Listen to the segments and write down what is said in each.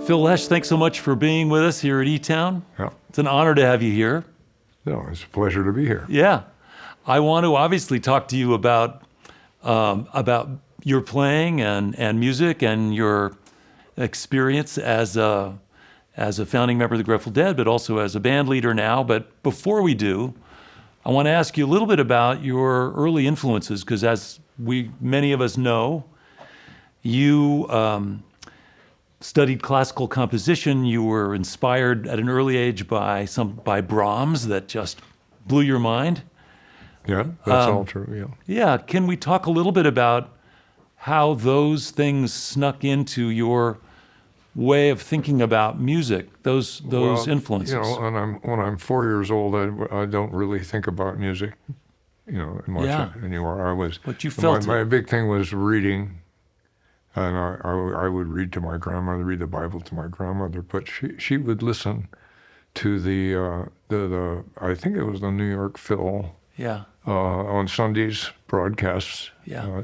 Phil Lesh, thanks so much for being with us here at eTown. Yeah. It's an honor to have you here. No, it's a pleasure to be here. Yeah. I want to obviously talk to you about your playing and music and your experience as a founding member of the Grateful Dead, but also as a band leader now. But before we do, I want to ask you a little bit about your early influences, because as many of us know, you studied classical composition. You were inspired at an early age by Brahms that just blew your mind. Yeah, that's all true, yeah. Yeah, can we talk a little bit about how those things snuck into your way of thinking about music, those influences? You know, when I'm 4 years old, I don't really think about music, much anymore. But you felt my big thing was reading. And I would read to my grandmother, read the Bible to my grandmother, but she would listen to the I think it was the New York Phil on Sundays broadcasts. Yeah.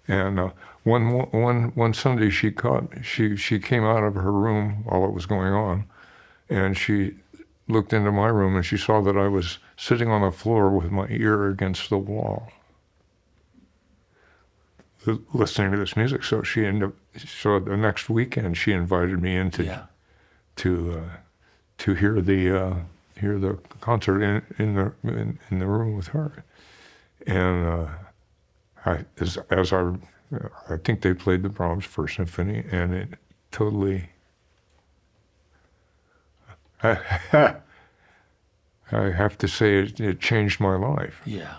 And one Sunday she came out of her room while it was going on, and she looked into my room and she saw that I was sitting on the floor with my ear against the wall, listening to this music. So so the next weekend she invited me in to hear the concert in the room with her. And I think they played the Brahms First Symphony, and it totally I have to say it changed my life. Yeah.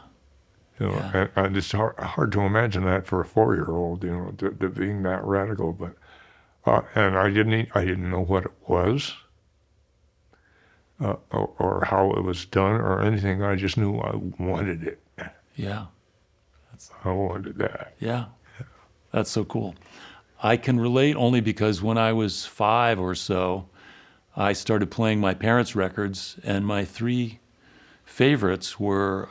And it's hard to imagine that for a 4-year-old, to being that radical. But and I didn't know what it was, or how it was done, or anything. I just knew I wanted it. Yeah, I wanted that. Yeah, that's so cool. I can relate only because when I was 5 or so, I started playing my parents' records, and my 3 favorites were.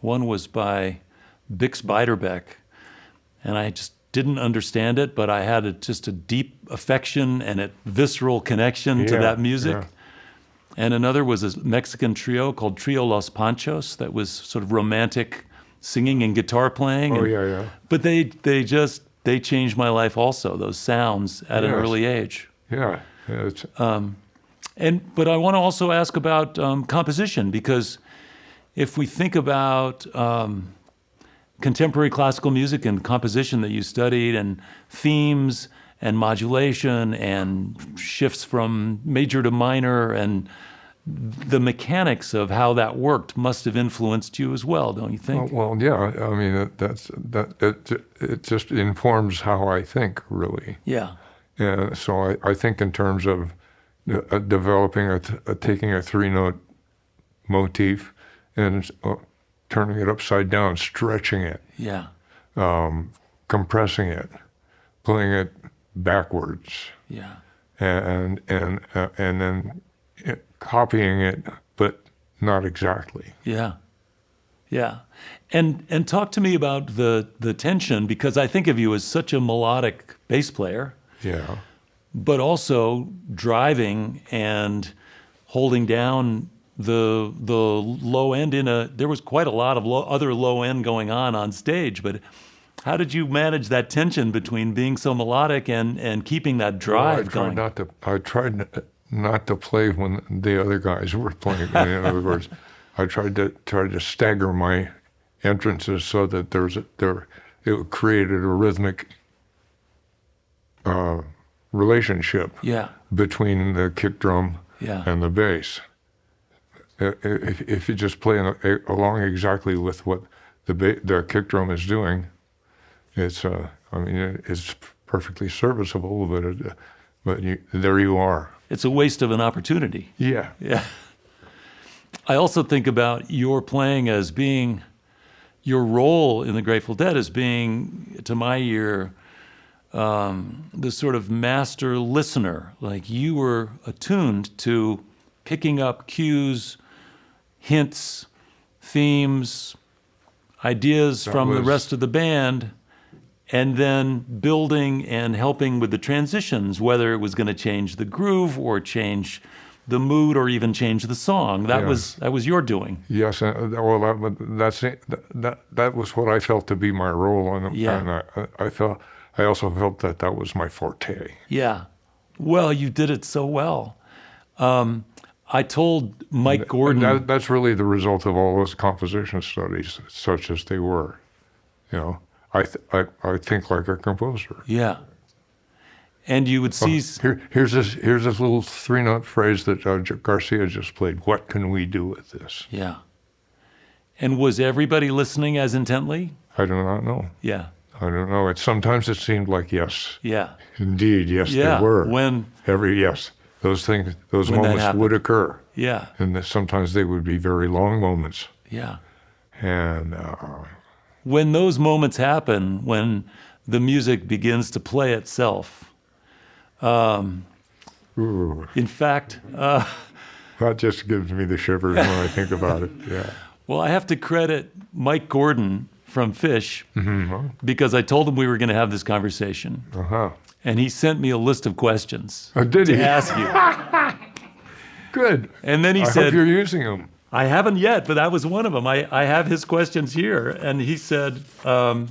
One was by Bix Beiderbecke, and I just didn't understand it, but I had just a deep affection and a visceral connection to that music. Yeah. And another was a Mexican trio called Trio Los Panchos that was sort of romantic singing and guitar playing. Yeah. But they changed my life also, those sounds at an early age. Yeah. But I want to also ask about composition, because if we think about contemporary classical music and composition that you studied, and themes and modulation and shifts from major to minor, and the mechanics of how that worked must have influenced you as well, don't you think? Well, yeah. I mean, it just informs how I think, really. Yeah. And so I think in terms of developing taking a 3-note motif and turning it upside down, stretching it, compressing it, playing it backwards, and then copying it, but not exactly. Yeah. And talk to me about the tension, because I think of you as such a melodic bass player. Yeah. But also driving and holding down the low end there was quite a lot of other low end going on stage, but how did you manage that tension between being so melodic and keeping that drive going? I tried not to play when the other guys were playing. In other words, I tried to stagger my entrances so that it created a rhythmic relationship between the kick drum and the bass. If you just play along exactly with what the kick drum is doing, it's perfectly serviceable. But there you are. It's a waste of an opportunity. Yeah. I also think about your playing as being, your role in the Grateful Dead as being, to my ear, the sort of master listener. Like, you were attuned to picking up cues, hints, themes, ideas from the rest of the band, and then building and helping with the transitions, whether it was going to change the groove or change the mood or even change the song. That was your doing. Yes, well, that was what I felt to be my role, and I also felt that was my forte. Yeah. Well, you did it so well. I told Mike Gordon. That's really the result of all those composition studies, such as they were. I think like a composer. Yeah. And you would see. Here's this little 3-note phrase that Garcia just played. What can we do with this? Yeah. And was everybody listening as intently? I do not know. Yeah. I don't know. Sometimes it seemed like yes. Yeah. Indeed, yes, they were. Those moments would occur. Yeah. And sometimes they would be very long moments. Yeah. And when those moments happen, when the music begins to play itself. In fact, that just gives me the shivers when I think about it. Yeah. Well, I have to credit Mike Gordon from Fish because I told him we were going to have this conversation, and he sent me a list of questions to ask you. Good. And then he said, "I hope you're using them." I haven't yet, but that was one of them. I have his questions here, and he said one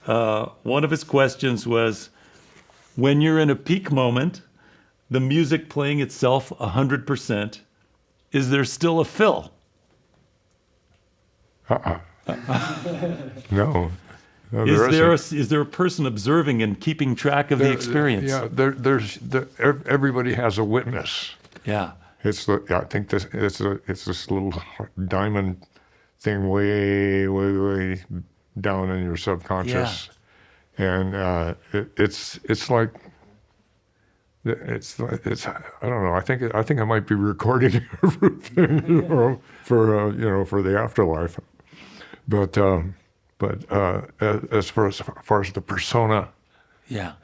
of his questions was, when you're in a peak moment, the music playing itself 100%, is there still a Phil? No. Is there a person observing and keeping track of the experience? Everybody has a witness. Yeah. I think it's this little diamond thing way down in your subconscious. And it's like I don't know. I think I might be recording everything, for the afterlife. But as far as the persona, the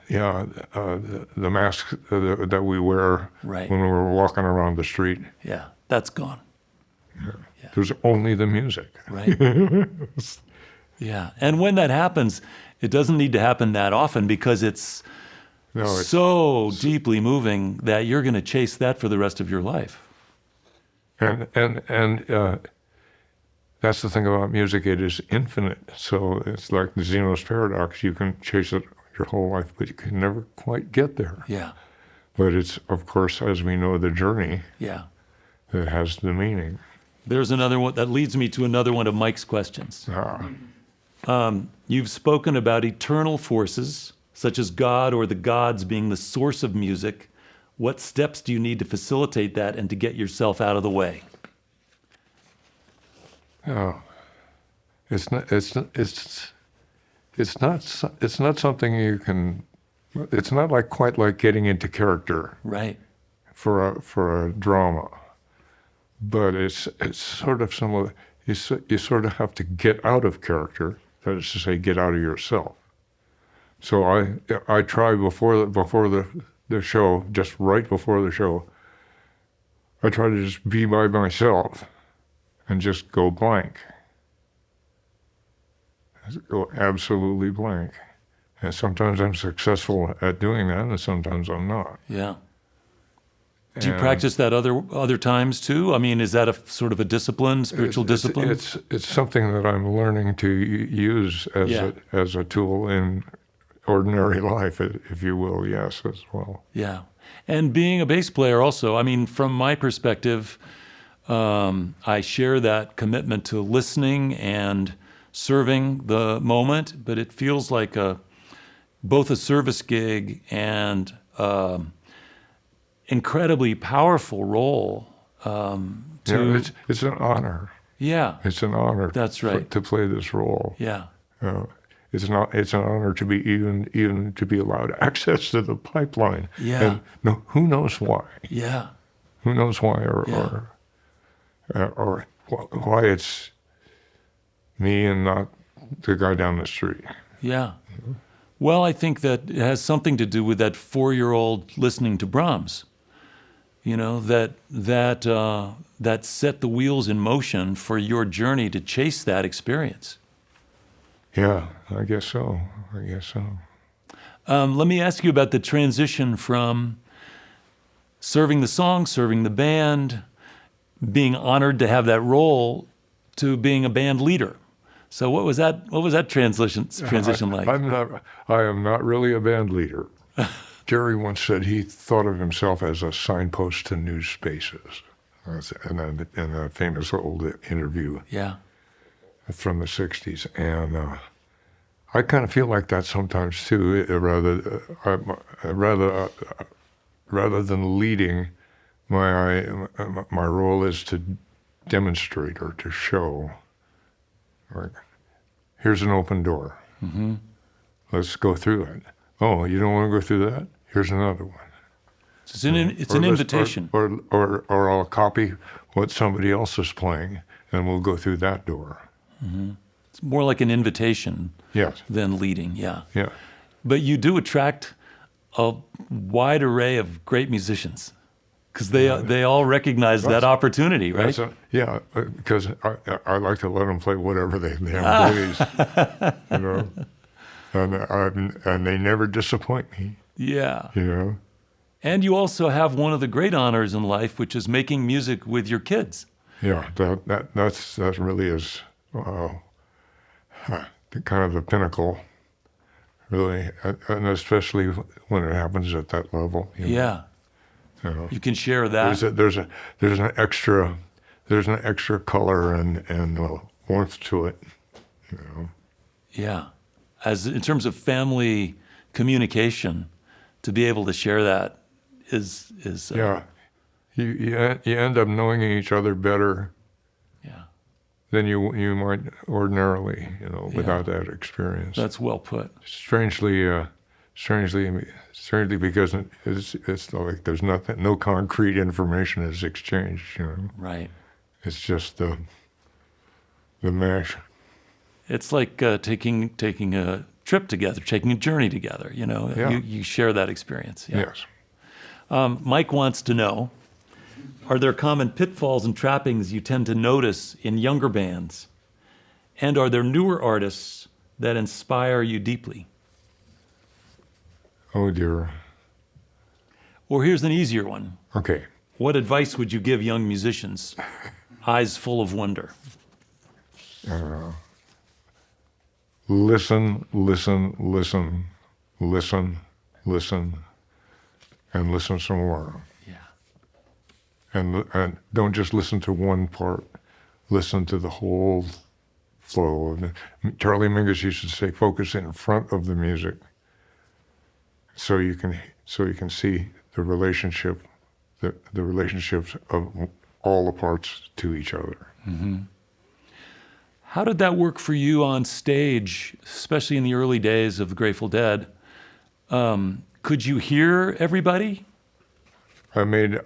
mask that we wear when we're walking around the street, that's gone. Yeah. There's only the music. Right. Yeah, and when that happens, it doesn't need to happen that often because it's so deeply moving that you're going to chase that for the rest of your life. And that's the thing about music; it is infinite. So it's like the Zeno's paradox: you can chase it your whole life, but you can never quite get there. Yeah. But it's, of course, as we know, the journey. Yeah. That has the meaning. There's another one that leads me to another one of Mike's questions. You've spoken about eternal forces, such as God or the gods being the source of music. What steps do you need to facilitate that and to get yourself out of the way? It's not something you can. It's not quite like getting into character. Right. For a drama, but it's sort of similar. You sort of have to get out of character. That is to say, get out of yourself. So I try before the show, just right before the show, I try to just be by myself and just go blank. Go absolutely blank. And sometimes I'm successful at doing that, and sometimes I'm not. Yeah. Do you practice that other times too? I mean, is that a sort of a discipline, spiritual discipline? It's something that I'm learning to use as a tool in ordinary life, if you will, yes, as well. Yeah. And being a bass player also, I mean, from my perspective, I share that commitment to listening and serving the moment, but it feels like both a service gig and incredibly powerful role. It's an honor. Yeah, it's an honor. That's right. To play this role. Yeah, it's an honor to be even to be allowed access to the pipeline. Yeah. And who knows why? Yeah. Who knows why or why it's me and not the guy down the street. Yeah. Well, I think that it has something to do with that 4-year-old listening to Brahms. You know, that set the wheels in motion for your journey to chase that experience. Yeah, I guess so. I guess so. Let me ask you about the transition from serving the song, serving the band, being honored to have that role, to being a band leader. So what was that? What was that transition like? I am not really a band leader. Jerry once said he thought of himself as a signpost to new spaces. In a famous old interview Yeah. from the 60s. And I kind of feel like that sometimes too, rather than leading, my role is to demonstrate or to show. Like, here's an open door. Mm-hmm. Let's go through it. Oh, you don't want to go through that? Here's another one. It's an invitation. Or I'll copy what somebody else is playing, and we'll go through that door. Mm-hmm. It's more like an invitation Yes. than leading, yeah. Yeah. But you do attract a wide array of great musicians because they all recognize that opportunity, right? Because I like to let them play whatever they have plays, you know, and they never disappoint me. Yeah. You know. And you also have one of the great honors in life, which is making music with your kids. Yeah, that really is kind of the pinnacle, really, and especially when it happens at that level. You know. Yeah. You know. You can share that. There's an extra color and warmth to it. You know. Yeah. As in terms of family communication, to be able to share that is yeah. You end up knowing each other better. Yeah. Than you might ordinarily, you know, without that experience. That's well put. Strangely, because it's like there's no concrete information is exchanged, you know. Right. It's just the mesh. It's like taking a trip together, taking a journey together. You know, Yeah. you share that experience. Yeah. Yes. Mike wants to know: are there common pitfalls and trappings you tend to notice in younger bands, and are there newer artists that inspire you deeply? Oh dear. Or here's an easier one: Okay. what advice would you give young musicians, eyes full of wonder? Listen, listen, listen, listen, listen, and listen some more. Yeah. And don't just listen to one part. Listen to the whole flow of it. Charlie Mingus used to say, focus in front of the music, so you can see the relationship, the relationships of all the parts to each other. Mm-hmm. How did that work for you on stage, especially in the early days of the Grateful Dead? Could you hear everybody? I made it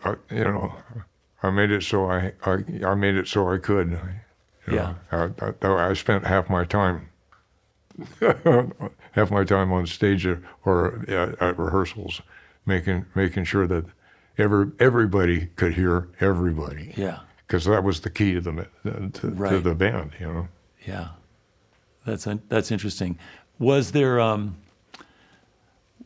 so I could. You know. I spent half my time on stage or at rehearsals, making sure that everybody could hear everybody. Yeah. Because that was the key to the band, you know. Yeah, that's interesting. Was there,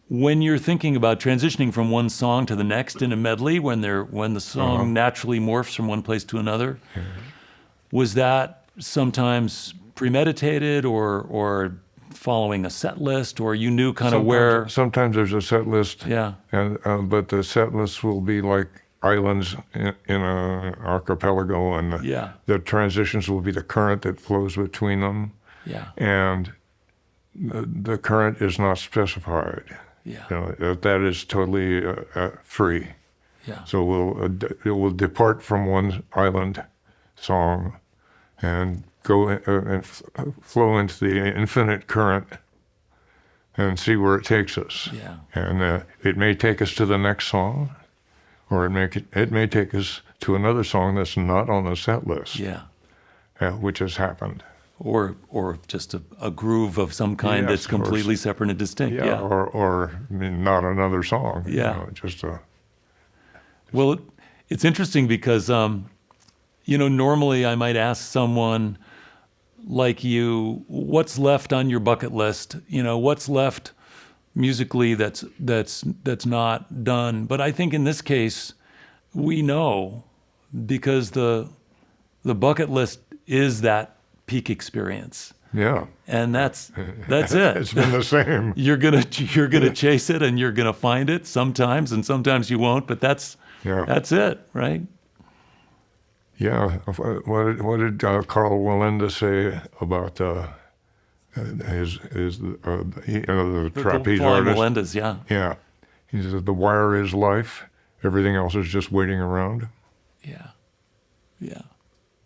when you're thinking about transitioning from one song to the next in a medley, when the song naturally morphs from one place to another, was that sometimes premeditated or following a set list, or you knew kind of where? Sometimes there's a set list. Yeah. And but the set list will be like islands in an archipelago, and the transitions will be the current that flows between them. Yeah. And the current is not specified. Yeah. You know, that is totally free. Yeah. So it will depart from one island song and go and flow into the infinite current and see where it takes us. Yeah. And it may take us to the next song, or it may take us to another song that's not on the set list. Yeah. Which has happened. Or just a groove of some kind that's completely separate and distinct. Yeah. Or I mean, not another song. Yeah. You know, just a. Well, it's interesting because, normally I might ask someone, like you, what's left on your bucket list? You know, what's left musically that's not done. But I think in this case, we know because the bucket list is that peak experience. Yeah. And that's it. It's been the same. You're gonna chase it and you're gonna find it sometimes, and sometimes you won't. But that's it, right? Yeah. What did Carl Walenda say about the trapeze Flying artist? Melendas, yeah. Yeah. He says the wire is life. Everything else is just waiting around. Yeah. Yeah.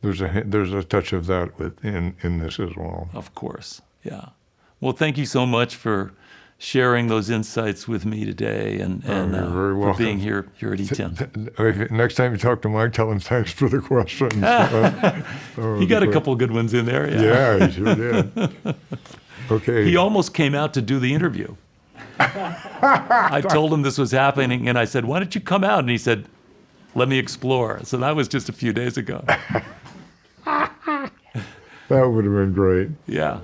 There's a touch of that in this as well. Of course. Yeah. Well, thank you so much for sharing those insights with me today and you're very for welcome. being here at eTown. Next time you talk to Mike, tell him thanks for the questions. He got a couple of good ones in there. Yeah, he sure did. Okay. He almost came out to do the interview. I told him this was happening, and I said, "Why don't you come out?" And he said, "Let me explore." So that was just a few days ago. That would have been great. Yeah.